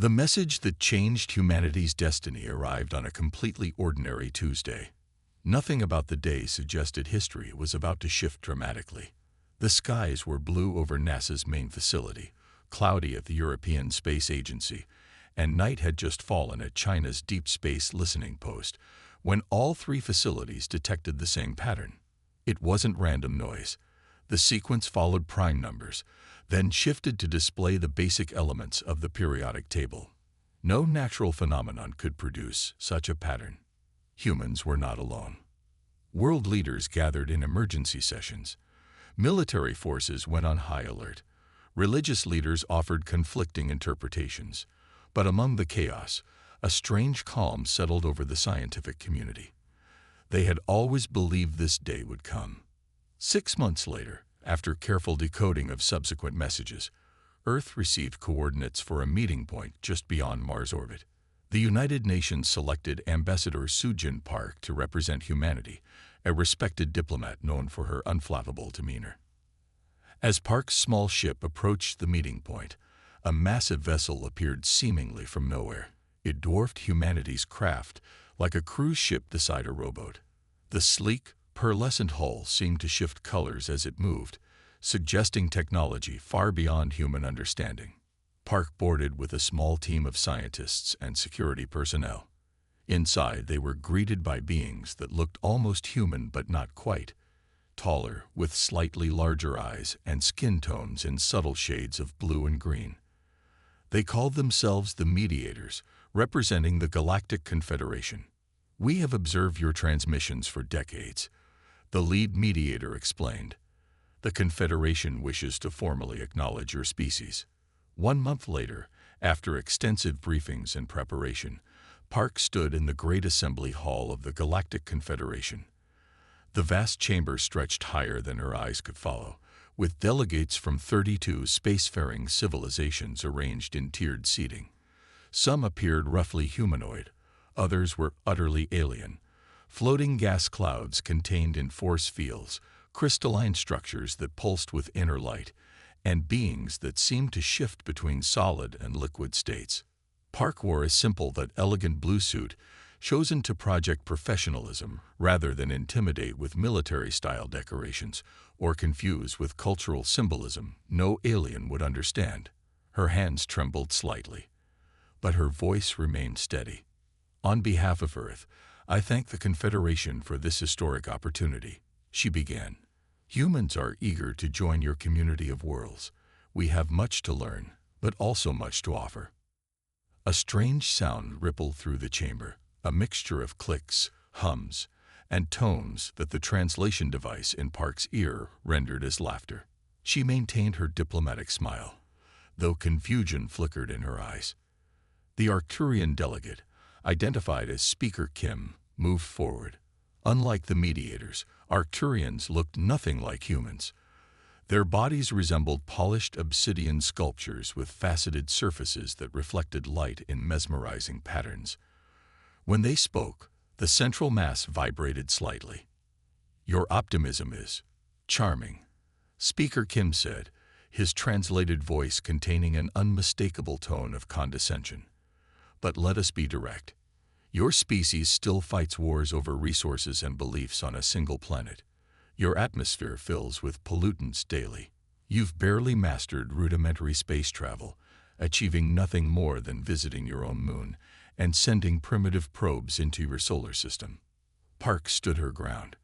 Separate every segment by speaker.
Speaker 1: The message that changed humanity's destiny arrived on a completely ordinary Tuesday. Nothing about the day suggested history was about to shift dramatically. The skies were blue over NASA's main facility, cloudy at the European Space Agency, and night had just fallen at China's Deep Space Listening Post when all three facilities detected the same pattern. It wasn't random noise. The sequence followed prime numbers, then shifted to display the basic elements of the periodic table. No natural phenomenon could produce such a pattern. Humans were not alone. World leaders gathered in emergency sessions. Military forces went on high alert. Religious leaders offered conflicting interpretations. But among the chaos, a strange calm settled over the scientific community. They had always believed this day would come. 6 months later, after careful decoding of subsequent messages, Earth received coordinates for a meeting point just beyond Mars' orbit. The United Nations selected Ambassador Soojin Park to represent humanity, a respected diplomat known for her unflappable demeanor. As Park's small ship approached the meeting point, a massive vessel appeared seemingly from nowhere. It dwarfed humanity's craft like a cruise ship beside a rowboat. The sleek, pearlescent hull seemed to shift colors as it moved, suggesting technology far beyond human understanding. Park boarded with a small team of scientists and security personnel. Inside, they were greeted by beings that looked almost human but not quite, taller, with slightly larger eyes and skin tones in subtle shades of blue and green. They called themselves the Mediators, representing the Galactic Confederation. "We have observed your transmissions for decades," the lead mediator explained. "The Confederation wishes to formally acknowledge your species." 1 month later, after extensive briefings and preparation, Park stood in the Great Assembly Hall of the Galactic Confederation. The vast chamber stretched higher than her eyes could follow, with delegates from 32 spacefaring civilizations arranged in tiered seating. Some appeared roughly humanoid, others were utterly alien. Floating gas clouds contained in force fields, crystalline structures that pulsed with inner light, and beings that seemed to shift between solid and liquid states. Park wore a simple but elegant blue suit, chosen to project professionalism rather than intimidate with military-style decorations or confuse with cultural symbolism no alien would understand. Her hands trembled slightly, but her voice remained steady. "On behalf of Earth, I thank the Confederation for this historic opportunity," she began. "Humans are eager to join your community of worlds. We have much to learn, but also much to offer." A strange sound rippled through the chamber, a mixture of clicks, hums, and tones that the translation device in Park's ear rendered as laughter. She maintained her diplomatic smile, though confusion flickered in her eyes. The Arcturian delegate, identified as Speaker Kim, moved forward. Unlike the mediators, Arcturians looked nothing like humans. Their bodies resembled polished obsidian sculptures with faceted surfaces that reflected light in mesmerizing patterns. When they spoke, the central mass vibrated slightly. "Your optimism is charming," Speaker Kim said, his translated voice containing an unmistakable tone of condescension. "But let us be direct. Your species still fights wars over resources and beliefs on a single planet. Your atmosphere fills with pollutants daily. You've barely mastered rudimentary space travel, achieving nothing more than visiting your own moon and sending primitive probes into your solar system." Park stood her ground.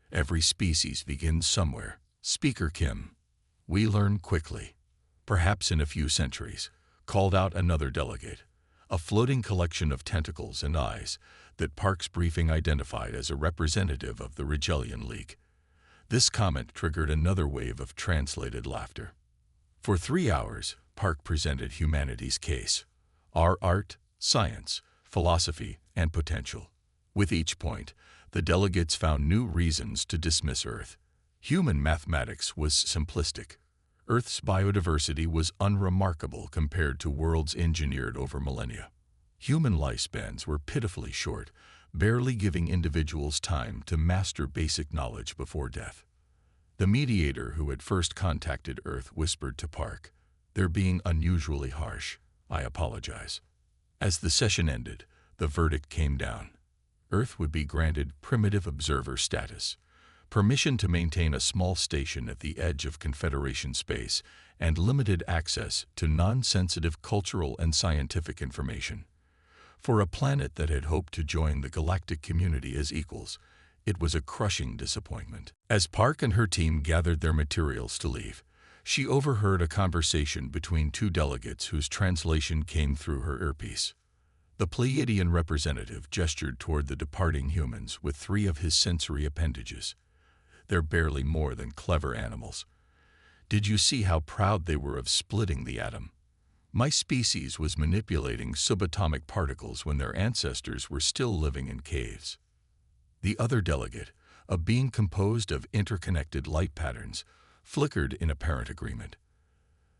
Speaker 1: "Every species begins somewhere, Speaker Kim. We learn quickly, perhaps in a few centuries," called out another delegate, a floating collection of tentacles and eyes that Park's briefing identified as a representative of the Rigelian League. This comment triggered another wave of translated laughter. For 3 hours, Park presented humanity's case: our art, science, philosophy, and potential. With each point, the delegates found new reasons to dismiss Earth. Human mathematics was simplistic. Earth's biodiversity was unremarkable compared to worlds engineered over millennia. Human lifespans were pitifully short, barely giving individuals time to master basic knowledge before death. The mediator who had first contacted Earth whispered to Park, "They're being unusually harsh. I apologize. As the session ended, the verdict came down. Earth would be granted primitive observer status, permission to maintain a small station at the edge of Confederation space, and limited access to non-sensitive cultural and scientific information. For a planet that had hoped to join the galactic community as equals, it was a crushing disappointment. As Park and her team gathered their materials to leave, she overheard a conversation between two delegates whose translation came through her earpiece. The Pleiadian representative gestured toward the departing humans with 3 of his sensory appendages. They're barely more than clever animals. Did you see how proud they were of splitting the atom? My species was manipulating subatomic particles when their ancestors were still living in caves. The other delegate, a being composed of interconnected light patterns, flickered in apparent agreement.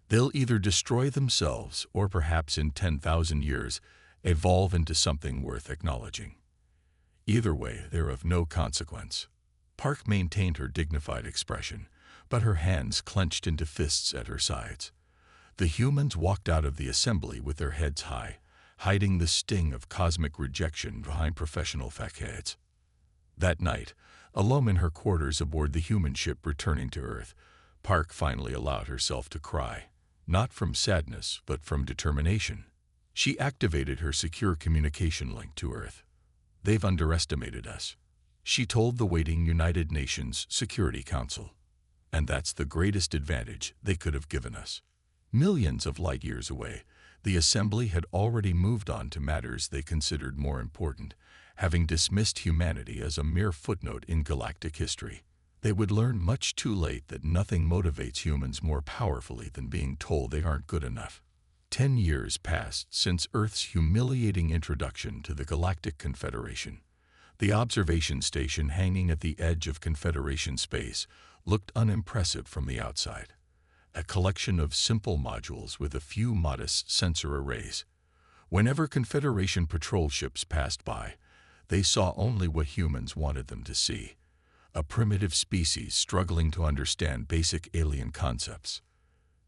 Speaker 1: They'll either destroy themselves or perhaps in 10,000 years evolve into something worth acknowledging. Either way, they're of no consequence. Park maintained her dignified expression, but her hands clenched into fists at her sides. The humans walked out of the assembly with their heads high, hiding the sting of cosmic rejection behind professional facades. That night, alone in her quarters aboard the human ship returning to Earth, Park finally allowed herself to cry, not from sadness but from determination. She activated her secure communication link to Earth. They've underestimated us, she told the waiting United Nations Security Council. And that's the greatest advantage they could have given us. Millions of light years away, the assembly had already moved on to matters they considered more important, having dismissed humanity as a mere footnote in galactic history. They would learn much too late that nothing motivates humans more powerfully than being told they aren't good enough. 10 years passed since Earth's humiliating introduction to the Galactic Confederation. The observation station hanging at the edge of Confederation space looked unimpressive from the outside. A collection of simple modules with a few modest sensor arrays. Whenever Confederation patrol ships passed by, they saw only what humans wanted them to see. A primitive species struggling to understand basic alien concepts.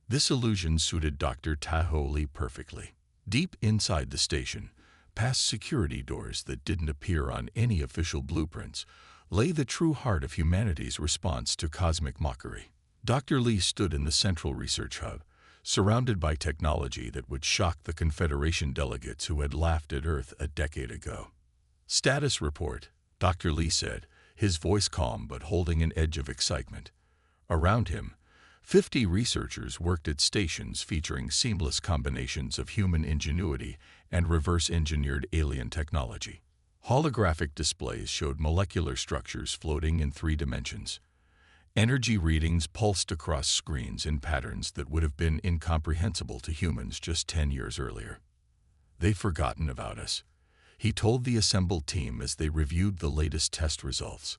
Speaker 1: This illusion suited Dr. Tahoe Lee perfectly. Deep inside the station, past security doors that didn't appear on any official blueprints, lay the true heart of humanity's response to cosmic mockery. Dr. Lee stood in the central research hub, surrounded by technology that would shock the Confederation delegates who had laughed at Earth a decade ago. "Status report," Dr. Lee said, his voice calm but holding an edge of excitement. Around him, 50 researchers worked at stations featuring seamless combinations of human ingenuity and reverse-engineered alien technology. Holographic displays showed molecular structures floating in 3 dimensions. Energy readings pulsed across screens in patterns that would have been incomprehensible to humans just 10 years earlier. "They've forgotten about us," he told the assembled team as they reviewed the latest test results.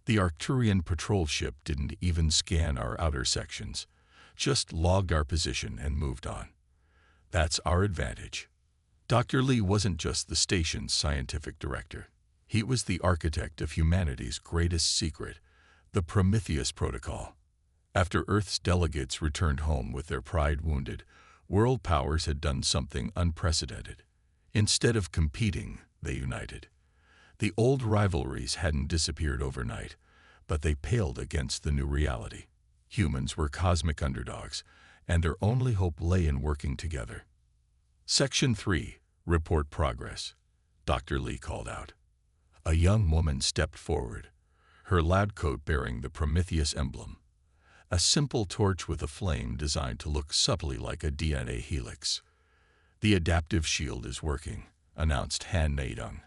Speaker 1: The Arcturian patrol ship didn't even scan our outer sections, just logged our position and moved on. That's our advantage. Dr. Lee wasn't just the station's scientific director. He was the architect of humanity's greatest secret, the Prometheus Protocol. After Earth's delegates returned home with their pride wounded, world powers had done something unprecedented. Instead of competing, they united. The old rivalries hadn't disappeared overnight, but they paled against the new reality. Humans were cosmic underdogs, and their only hope lay in working together. Section 3, Report Progress, Dr. Lee called out. A young woman stepped forward, her lab coat bearing the Prometheus emblem. A simple torch with a flame designed to look subtly like a DNA helix. "The adaptive shield is working," announced Han Naidong,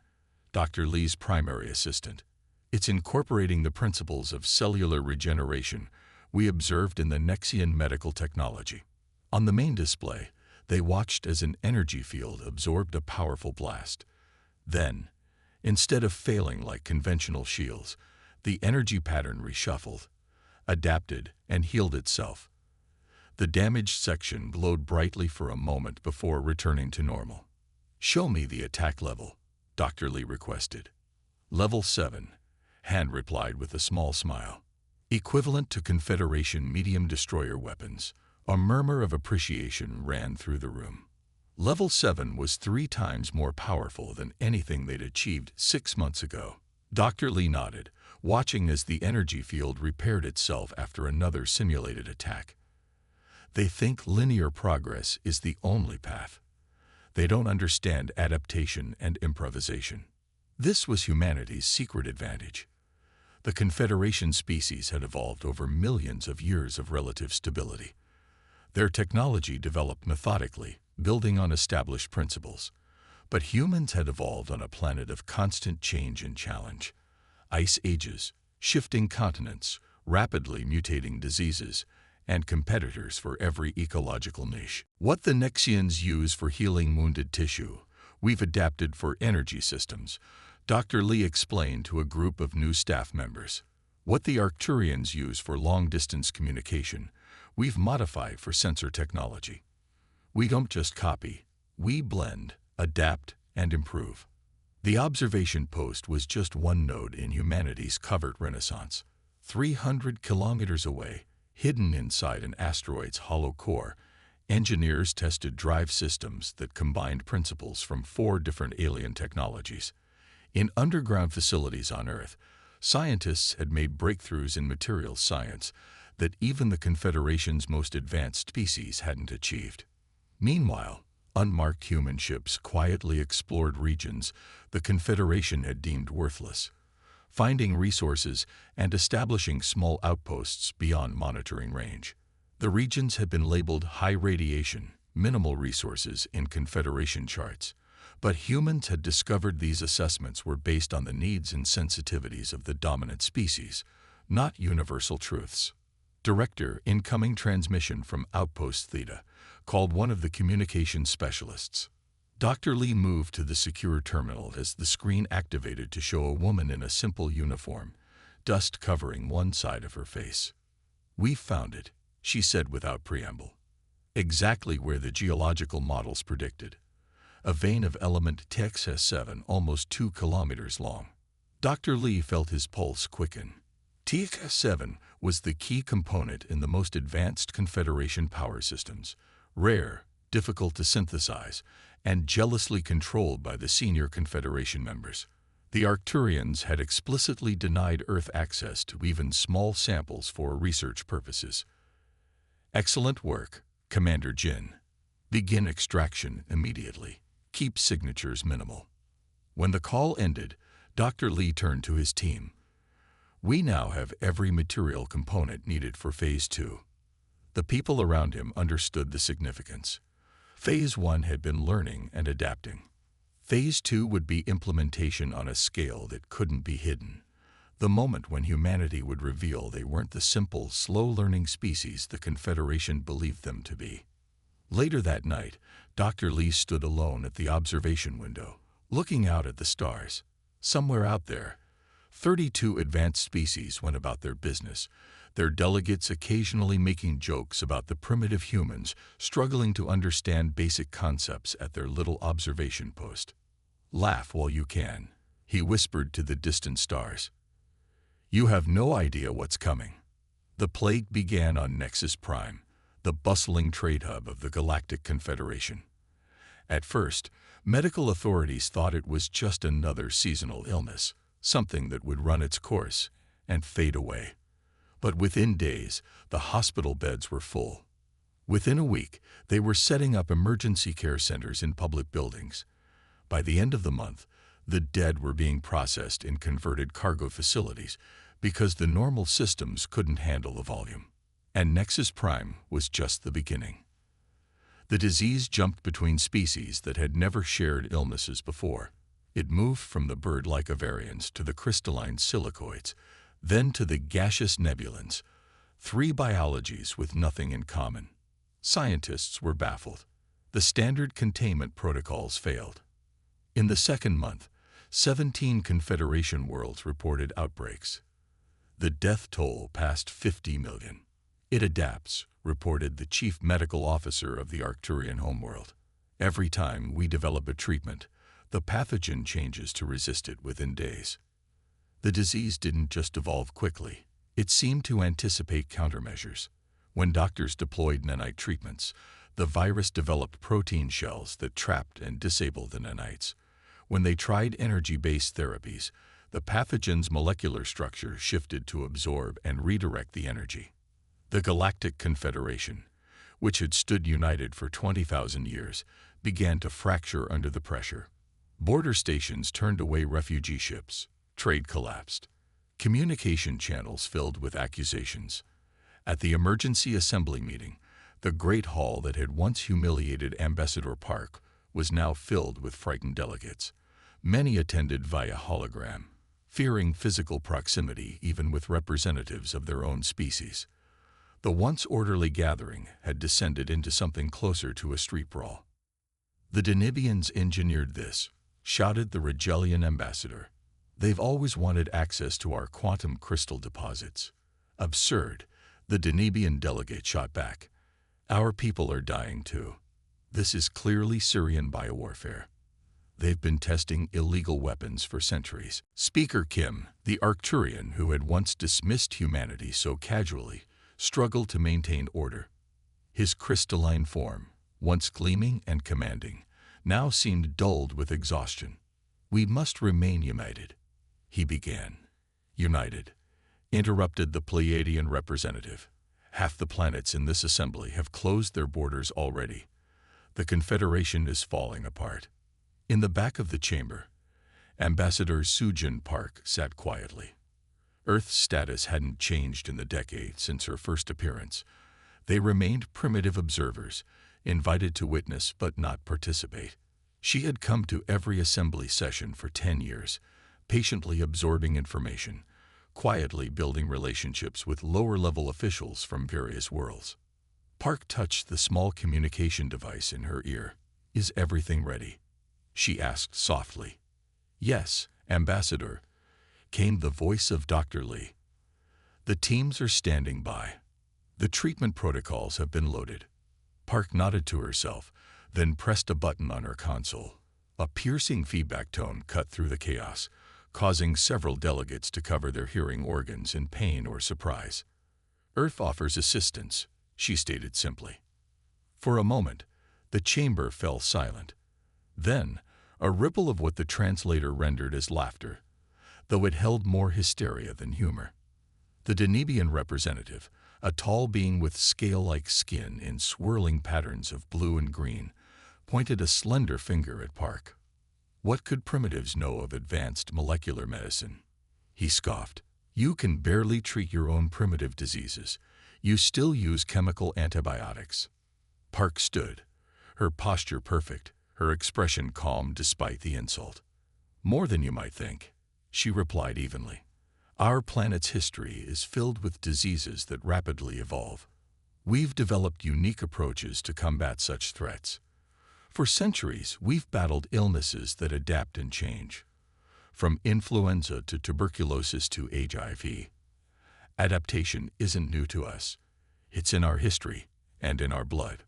Speaker 1: Dr. Lee's primary assistant. "It's incorporating the principles of cellular regeneration we observed in the Nexian medical technology." On the main display, they watched as an energy field absorbed a powerful blast. Then, instead of failing like conventional shields, the energy pattern reshuffled, adapted, and healed itself. The damaged section glowed brightly for a moment before returning to normal. "Show me the attack level," Dr. Lee requested. "Level 7, Han replied with a small smile. "Equivalent to Confederation medium destroyer weapons." A murmur of appreciation ran through the room. Level 7 was 3 times more powerful than anything they'd achieved 6 months ago. Dr. Lee nodded, watching as the energy field repaired itself after another simulated attack. They think linear progress is the only path. They don't understand adaptation and improvisation. This was humanity's secret advantage. The Confederation species had evolved over millions of years of relative stability. Their technology developed methodically, building on established principles. But humans had evolved on a planet of constant change and challenge. Ice ages, shifting continents, rapidly mutating diseases, and competitors for every ecological niche. What the Nexians use for healing wounded tissue, we've adapted for energy systems, Dr. Lee explained to a group of new staff members. What the Arcturians use for long-distance communication, we've modified for sensor technology. We don't just copy, we blend, adapt, and improve. The observation post was just one node in humanity's covert renaissance. 300 kilometers away, hidden inside an asteroid's hollow core, engineers tested drive systems that combined principles from 4 different alien technologies. In underground facilities on Earth, scientists had made breakthroughs in materials science that even the Confederation's most advanced species hadn't achieved. Meanwhile, unmarked human ships quietly explored regions the Confederation had deemed worthless, finding resources and establishing small outposts beyond monitoring range. The regions had been labeled high radiation, minimal resources in Confederation charts, but humans had discovered these assessments were based on the needs and sensitivities of the dominant species, not universal truths. Director, incoming transmission from Outpost Theta, called one of the communications specialists. Dr. Lee moved to the secure terminal as the screen activated to show a woman in a simple uniform, dust covering one side of her face. "We've found it," she said without preamble. "Exactly where the geological models predicted. A vein of element TX-7 almost 2 kilometers long." Dr. Lee felt his pulse quicken. TX-7 was the key component in the most advanced Confederation power systems, rare, difficult to synthesize, and jealously controlled by the senior Confederation members. The Arcturians had explicitly denied Earth access to even small samples for research purposes. "Excellent work, Commander Jin. Begin extraction immediately. Keep signatures minimal." When the call ended, Dr. Lee turned to his team. "We now have every material component needed for Phase 2. The people around him understood the significance. Phase 1 had been learning and adapting. Phase 2 would be implementation on a scale that couldn't be hidden. The moment when humanity would reveal they weren't the simple, slow-learning species the Confederation believed them to be. Later that night, Dr. Lee stood alone at the observation window, looking out at the stars. Somewhere out there, 32 advanced species went about their business, their delegates occasionally making jokes about the primitive humans struggling to understand basic concepts at their little observation post. "Laugh while you can," he whispered to the distant stars. "You have no idea what's coming." The plague began on Nexus Prime, the bustling trade hub of the Galactic Confederation. At first, medical authorities thought it was just another seasonal illness, something that would run its course and fade away. But within days, the hospital beds were full. Within a week, they were setting up emergency care centers in public buildings. By the end of the month, the dead were being processed in converted cargo facilities because the normal systems couldn't handle the volume. And Nexus Prime was just the beginning. The disease jumped between species that had never shared illnesses before. It moved from the bird-like Avarians to the crystalline silicoids, then to the gaseous nebulans, 3 biologies with nothing in common. Scientists were baffled. The standard containment protocols failed. In the second month, 17 Confederation worlds reported outbreaks. The death toll passed 50 million. "It adapts," reported the chief medical officer of the Arcturian homeworld. "Every time we develop a treatment, the pathogen changes to resist it within days." The disease didn't just evolve quickly. It seemed to anticipate countermeasures. When doctors deployed nanite treatments, The virus developed protein shells that trapped and disabled the nanites. When they tried energy-based therapies, the pathogen's molecular structure shifted to absorb and redirect the energy. The Galactic Confederation, which had stood united for 20,000 years, began to fracture under the pressure. Border stations turned away refugee ships. Trade collapsed. Communication channels filled with accusations. At the emergency assembly meeting, the great hall that had once humiliated Ambassador Park was now filled with frightened delegates. Many attended via hologram, fearing physical proximity even with representatives of their own species. The once orderly gathering had descended into something closer to a street brawl. "The Denibians engineered this," shouted the Regelian ambassador. "They've always wanted access to our quantum crystal deposits." "Absurd," the Denibian delegate shot back. "Our people are dying too. This is clearly Syrian biowarfare. They've been testing illegal weapons for centuries." Speaker Kim, the Arcturian who had once dismissed humanity so casually, struggled to maintain order. His crystalline form, once gleaming and commanding, now seemed dulled with exhaustion. "We must remain united," he began. "United," interrupted the Pleiadian representative. "Half the planets in this assembly have closed their borders already. The Confederation is falling apart." In the back of the chamber, Ambassador Sujin Park sat quietly. Earth's status hadn't changed in the decade since her first appearance. They remained primitive observers, invited to witness but not participate. She had come to every assembly session for 10 years, patiently absorbing information, quietly building relationships with lower-level officials from various worlds. Park touched the small communication device in her ear. "Is everything ready?" she asked softly. "Yes, Ambassador," came the voice of Dr. Lee. "The teams are standing by. The treatment protocols have been loaded." Park nodded to herself, then pressed a button on her console. A piercing feedback tone cut through the chaos, causing several delegates to cover their hearing organs in pain or surprise. "Earth offers assistance," she stated simply. For a moment, the chamber fell silent. Then, a ripple of what the translator rendered as laughter, though it held more hysteria than humor. The Denibian representative, a tall being with scale-like skin in swirling patterns of blue and green, pointed a slender finger at Park. "What could primitives know of advanced molecular medicine?" he scoffed. "You can barely treat your own primitive diseases. You still use chemical antibiotics." Park stood, her posture perfect, her expression calm despite the insult. "More than you might think," she replied evenly. "Our planet's history is filled with diseases that rapidly evolve. We've developed unique approaches to combat such threats. For centuries, we've battled illnesses that adapt and change, from influenza to tuberculosis to HIV. Adaptation isn't new to us. It's in our history and in our blood."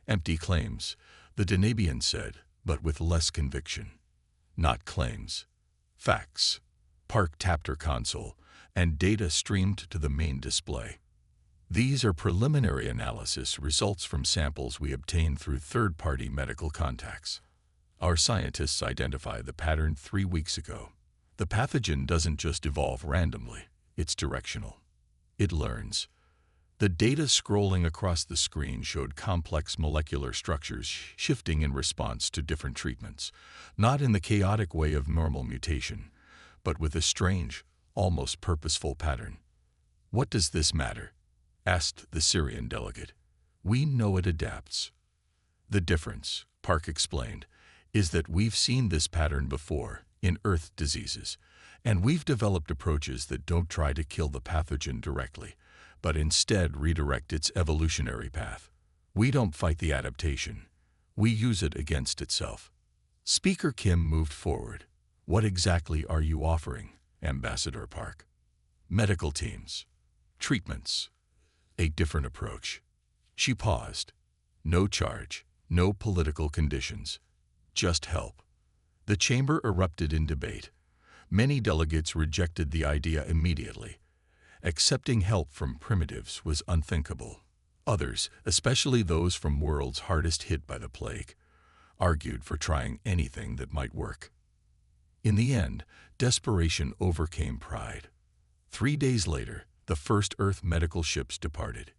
Speaker 1: "Empty claims," the Denibian said, but with less conviction. "Not claims. Facts." Park tapped her console, and data streamed to the main display. "These are preliminary analysis results from samples we obtained through third-party medical contacts. Our scientists identified the pattern 3 weeks ago. The pathogen doesn't just evolve randomly, it's directional. It learns." The data scrolling across the screen showed complex molecular structures shifting in response to different treatments, not in the chaotic way of normal mutation, but with a strange, almost purposeful pattern. "What does this matter?" asked the Syrian delegate. "We know it adapts. The difference," Park explained, "is that we've seen this pattern before in Earth diseases, and we've developed approaches that don't try to kill the pathogen directly, but instead redirect its evolutionary path. We don't fight the adaptation. We use it against itself." Speaker Kim moved forward. "What exactly are you offering, Ambassador Park?" "Medical teams. Treatments. A different approach." She paused. "No charge, no political conditions. Just help." The chamber erupted in debate. Many delegates rejected the idea immediately. Accepting help from primitives was unthinkable. Others, especially those from worlds hardest hit by the plague, argued for trying anything that might work. In the end, desperation overcame pride. 3 days later, the first Earth medical ships departed.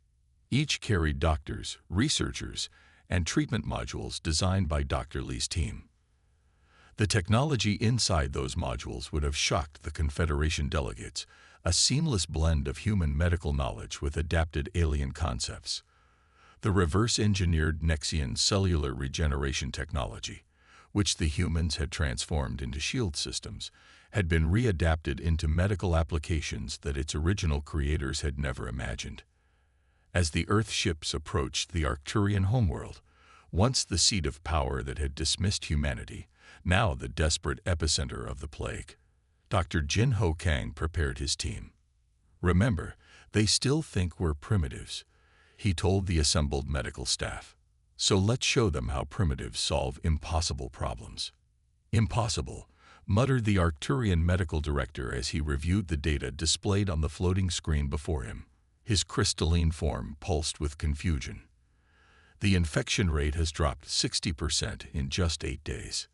Speaker 1: Each carried doctors, researchers, and treatment modules designed by Dr. Lee's team. The technology inside those modules would have shocked the Confederation delegates, a seamless blend of human medical knowledge with adapted alien concepts. The reverse-engineered Nexian cellular regeneration technology, which the humans had transformed into shield systems, had been readapted into medical applications that its original creators had never imagined. As the Earth ships approached the Arcturian homeworld, once the seat of power that had dismissed humanity, now the desperate epicenter of the plague, Dr. Jin Ho Kang prepared his team. "Remember, they still think we're primitives," he told the assembled medical staff. "So let's show them how primitives solve impossible problems." "Impossible," muttered the Arcturian medical director as he reviewed the data displayed on the floating screen before him. His crystalline form pulsed with confusion. "The infection rate has dropped 60% in just 8 days.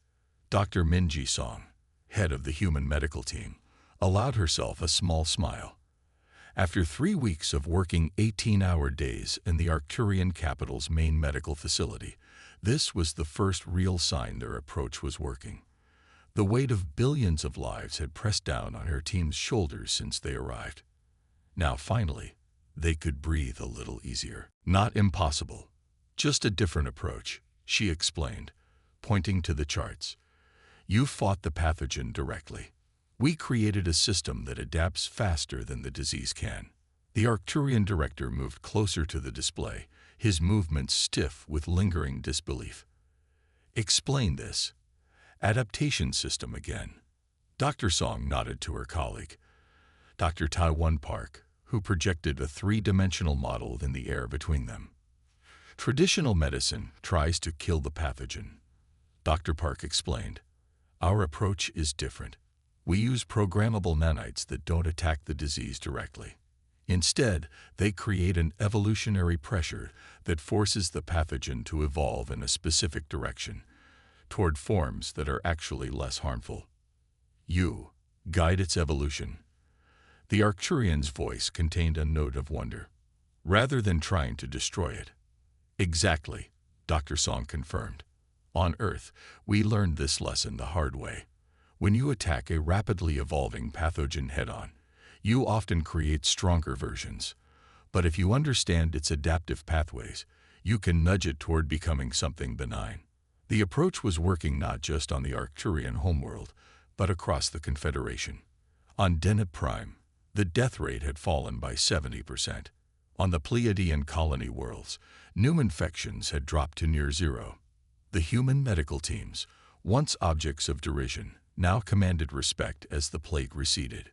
Speaker 1: Dr. Minji Song, head of the human medical team, allowed herself a small smile. After 3 weeks of working 18-hour days in the Arcturian capital's main medical facility, this was the first real sign their approach was working. The weight of billions of lives had pressed down on her team's shoulders since they arrived. Now, finally, they could breathe a little easier. "Not impossible, just a different approach," she explained, pointing to the charts. "You fought the pathogen directly. We created a system that adapts faster than the disease can." The Arcturian director moved closer to the display, his movements stiff with lingering disbelief. "Explain this." "Adaptation system again." Dr. Song nodded to her colleague, Dr. Taiwan Park, who projected a 3-dimensional model in the air between them. "Traditional medicine tries to kill the pathogen," Dr. Park explained. "Our approach is different. We use programmable nanites that don't attack the disease directly. Instead, they create an evolutionary pressure that forces the pathogen to evolve in a specific direction, toward forms that are actually less harmful. You guide its evolution." The Arcturian's voice contained a note of wonder. "Rather than trying to destroy it." "Exactly," Dr. Song confirmed. "On Earth, we learned this lesson the hard way. When you attack a rapidly evolving pathogen head-on, you often create stronger versions. But if you understand its adaptive pathways, you can nudge it toward becoming something benign." The approach was working not just on the Arcturian homeworld, but across the Confederation. On Deneb Prime, the death rate had fallen by 70%. On the Pleiadian colony worlds, new infections had dropped to near zero. The human medical teams, once objects of derision, now commanded respect as the plague receded.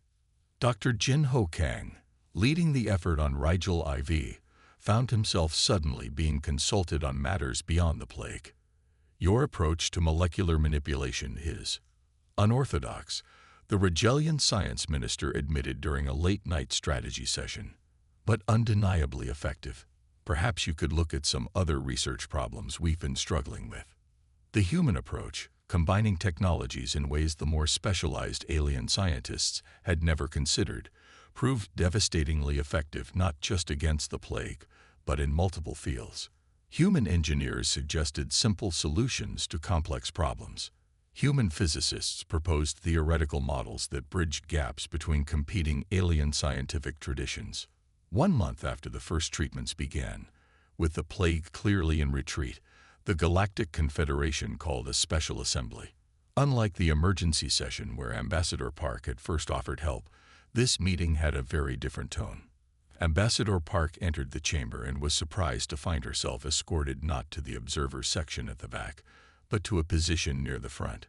Speaker 1: Dr. Jin Ho Kang, leading the effort on Rigel IV, found himself suddenly being consulted on matters beyond the plague. "Your approach to molecular manipulation is unorthodox," the Rigelian science minister admitted during a late-night strategy session, "but undeniably effective. Perhaps you could look at some other research problems we've been struggling with." The human approach, combining technologies in ways the more specialized alien scientists had never considered, proved devastatingly effective not just against the plague, but in multiple fields. Human engineers suggested simple solutions to complex problems. Human physicists proposed theoretical models that bridged gaps between competing alien scientific traditions. 1 month after the first treatments began, with the plague clearly in retreat, the Galactic Confederation called a special assembly. Unlike the emergency session where Ambassador Park had first offered help, this meeting had a very different tone. Ambassador Park entered the chamber and was surprised to find herself escorted not to the observer section at the back, but to a position near the front.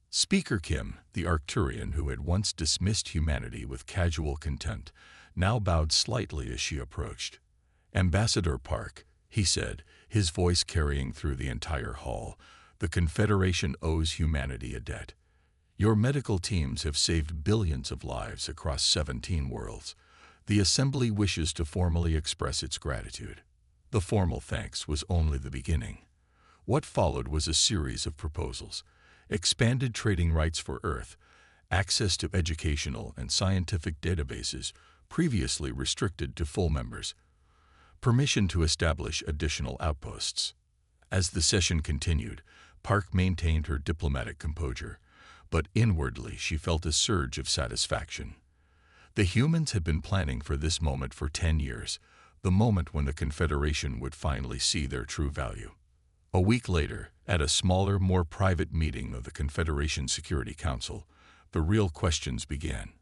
Speaker 1: Speaker Kim, the Arcturian who had once dismissed humanity with casual contempt, now bowed slightly as she approached. "Ambassador Park," he said, his voice carrying through the entire hall, "the Confederation owes humanity a debt. Your medical teams have saved billions of lives across 17 worlds. The Assembly wishes to formally express its gratitude." The formal thanks was only the beginning. What followed was a series of proposals: expanded trading rights for Earth, access to educational and scientific databases previously restricted to full members, permission to establish additional outposts. As the session continued, Park maintained her diplomatic composure, but inwardly she felt a surge of satisfaction. The humans had been planning for this moment for 10 years, the moment when the Confederation would finally see their true value. A week later, at a smaller, more private meeting of the Confederation Security Council, the real questions began.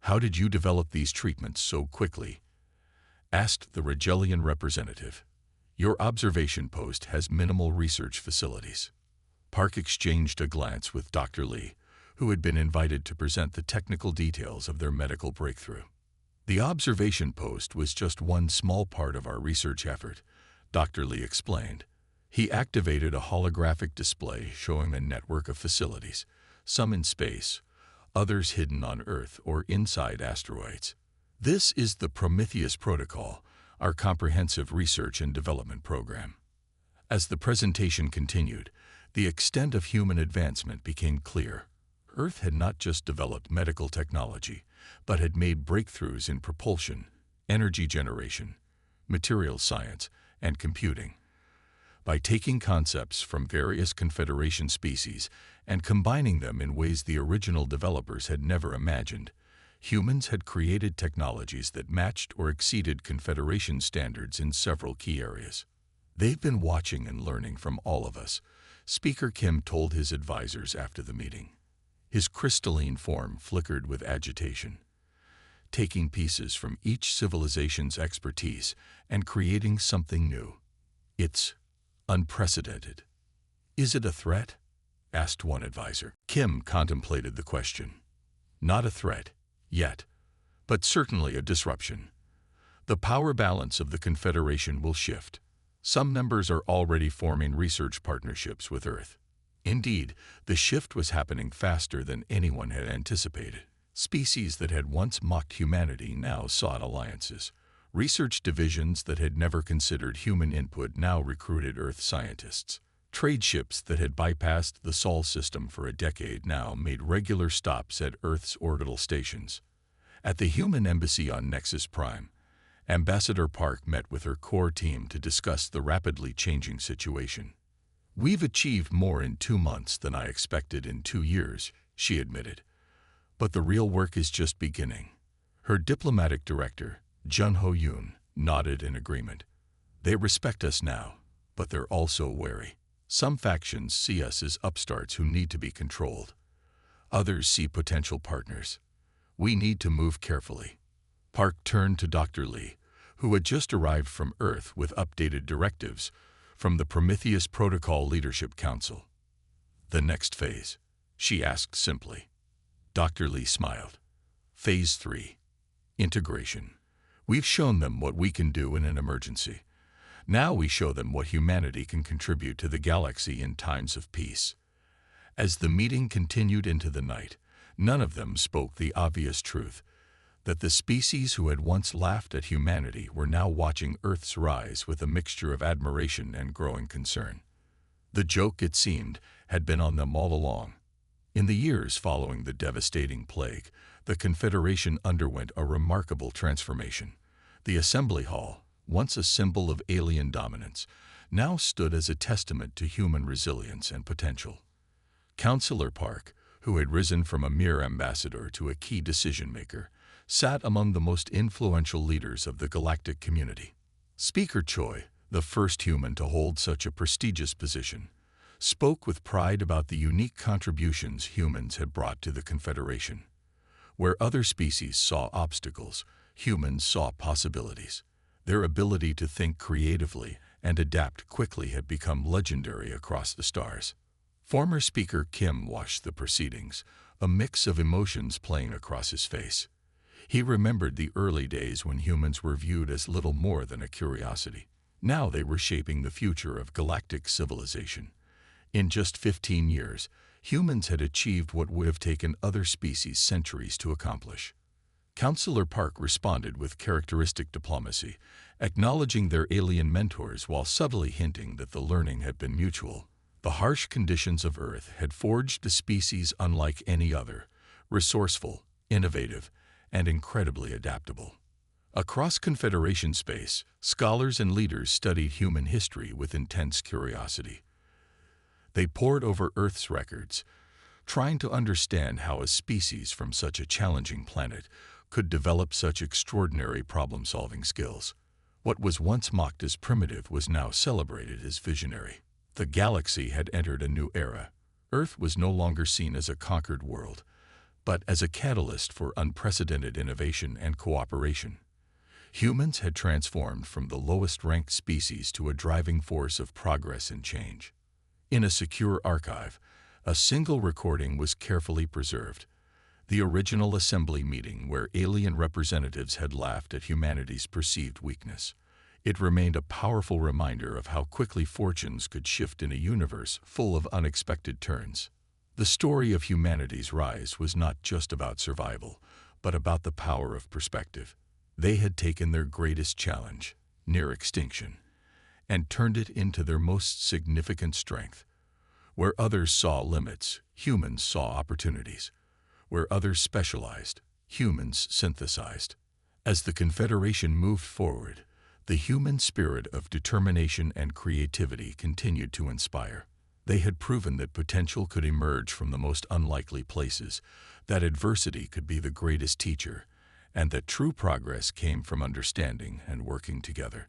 Speaker 1: "How did you develop these treatments so quickly?" asked the Regelian representative. "Your observation post has minimal research facilities." Park exchanged a glance with Dr. Lee, who had been invited to present the technical details of their medical breakthrough. "The observation post was just one small part of our research effort," Dr. Lee explained. He activated a holographic display showing a network of facilities, some in space, others hidden on Earth or inside asteroids. "This is the Prometheus Protocol, our comprehensive research and development program." As the presentation continued, the extent of human advancement became clear. Earth had not just developed medical technology, but had made breakthroughs in propulsion, energy generation, materials science, and computing. By taking concepts from various Confederation species and combining them in ways the original developers had never imagined, humans had created technologies that matched or exceeded Confederation standards in several key areas. "They've been watching and learning from all of us," Speaker Kim told his advisors after the meeting. His crystalline form flickered with agitation. "Taking pieces from each civilization's expertise and creating something new. It's unprecedented." "Is it a threat?" asked one advisor. Kim contemplated the question. "Not a threat, yet, but certainly a disruption. The power balance of the Confederation will shift. Some members are already forming research partnerships with Earth. Indeed, the shift was happening faster than anyone had anticipated. Species that had once mocked humanity now sought alliances. Research divisions that had never considered human input now recruited Earth scientists. Trade ships that had bypassed the Sol system for a decade now made regular stops at Earth's orbital stations. At the human embassy on Nexus Prime, Ambassador Park met with her core team to discuss the rapidly changing situation. "We've achieved more in 2 months than I expected in 2 years," she admitted. "But the real work is just beginning." Her diplomatic director, Jun Ho-yoon, nodded in agreement. "They respect us now, but they're also wary. Some factions see us as upstarts who need to be controlled. Others see potential partners. We need to move carefully." Park turned to Dr. Lee, who had just arrived from Earth with updated directives from the Prometheus Protocol Leadership Council. "The next phase?" she asked simply. Dr. Lee smiled. "Phase 3. Integration. We've shown them what we can do in an emergency. Now we show them what humanity can contribute to the galaxy in times of peace." As the meeting continued into the night, none of them spoke the obvious truth, that the species who had once laughed at humanity were now watching Earth's rise with a mixture of admiration and growing concern. The joke, it seemed, had been on them all along. In the years following the devastating plague, the Confederation underwent a remarkable transformation. The Assembly Hall, once a symbol of alien dominance, now stood as a testament to human resilience and potential. Councillor Park, who had risen from a mere ambassador to a key decision-maker, sat among the most influential leaders of the galactic community. Speaker Choi, the first human to hold such a prestigious position, spoke with pride about the unique contributions humans had brought to the Confederation. Where other species saw obstacles, humans saw possibilities. Their ability to think creatively and adapt quickly had become legendary across the stars. Former Speaker Kim watched the proceedings, a mix of emotions playing across his face. He remembered the early days when humans were viewed as little more than a curiosity. Now they were shaping the future of galactic civilization. In just 15 years, humans had achieved what would have taken other species centuries to accomplish. Councillor Park responded with characteristic diplomacy, acknowledging their alien mentors while subtly hinting that the learning had been mutual. The harsh conditions of Earth had forged a species unlike any other, resourceful, innovative, and incredibly adaptable. Across Confederation space, scholars and leaders studied human history with intense curiosity. They pored over Earth's records, trying to understand how a species from such a challenging planet could develop such extraordinary problem-solving skills. What was once mocked as primitive was now celebrated as visionary. The galaxy had entered a new era. Earth was no longer seen as a conquered world, but as a catalyst for unprecedented innovation and cooperation. Humans had transformed from the lowest-ranked species to a driving force of progress and change. In a secure archive, a single recording was carefully preserved, the original assembly meeting where alien representatives had laughed at humanity's perceived weakness. It remained a powerful reminder of how quickly fortunes could shift in a universe full of unexpected turns. The story of humanity's rise was not just about survival, but about the power of perspective. They had taken their greatest challenge, near extinction, and turned it into their most significant strength. Where others saw limits, humans saw opportunities. Where others specialized, humans synthesized. As the Confederation moved forward, the human spirit of determination and creativity continued to inspire. They had proven that potential could emerge from the most unlikely places, that adversity could be the greatest teacher, and that true progress came from understanding and working together.